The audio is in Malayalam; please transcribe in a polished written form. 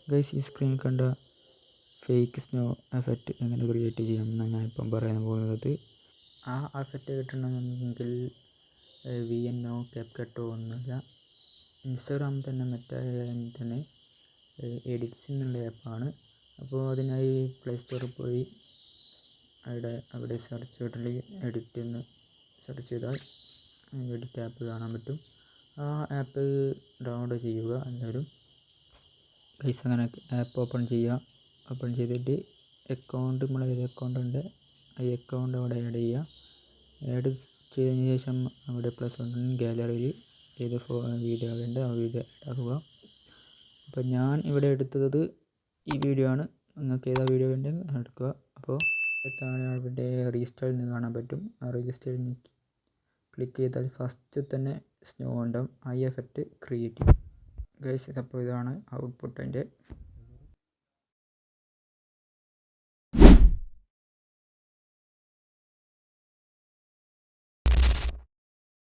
ഗൈസ്, ഈ സ്ക്രീനിൽ കണ്ട ഫേക്ക് സ്നോ എഫക്റ്റ് എങ്ങനെ ക്രിയേറ്റ് ചെയ്യാമെന്നാണ് ഞാനിപ്പം പറയാൻ പോകുന്നത്. ആ എഫക്റ്റ് കിട്ടണമെങ്കിൽ VNO, CapCut ഒന്നുമില്ല. ഇൻസ്റ്റാഗ്രാമിൽ തന്നെ മറ്റേ തന്നെ എഡിറ്റ്സ് എന്നുള്ള ആപ്പാണ്. അപ്പോൾ അതിനായി പ്ലേ സ്റ്റോറിൽ പോയി അവിടെ സെർച്ച് ബട്ടണിൽ എഡിറ്റ് എന്ന് സെർച്ച് ചെയ്താൽ എഡിറ്റ് ആപ്പ് കാണാൻ പറ്റും. ആ ആപ്പ് ഡൗൺലോഡ് ചെയ്യുക എല്ലാവരും. ഗൈസ്, അങ്ങനെ ആപ്പ് ഓപ്പൺ ചെയ്തിട്ട് അക്കൗണ്ട്, നമ്മളെ ഏത് അക്കൗണ്ട് ഉണ്ട് ആ അക്കൗണ്ട് അവിടെ ആഡ് ചെയ്യുക. ആഡ് ചെയ്തതിന് ശേഷം അവിടെ പ്ലസ് ബട്ടൺ ഗാലറിയിൽ ഏത് വീഡിയോ വേണ്ട ആ വീഡിയോ ആഡ് ആക്കുക. അപ്പോൾ ഞാൻ ഇവിടെ എടുത്തത് ഈ വീഡിയോ ആണ്. നിങ്ങൾക്ക് ഏതാ വീഡിയോ വേണ്ടത് എടുക്കുക. അപ്പോൾ താഴെ അവിടെ റീസ്റ്റോറിൽ നിന്ന് കാണാൻ പറ്റും. ആ റീസ്റ്റോറിൽ ക്ലിക്ക് ചെയ്താൽ ഫസ്റ്റ് തന്നെ സ്നോ ഉണ്ടാവും. ആ എഫക്റ്റ് ക്രിയേറ്റ് ചെയ്യും. ഗൈസ്, അപ്പോൾ ഇതാണ് ഔട്ട്പുട്ട്.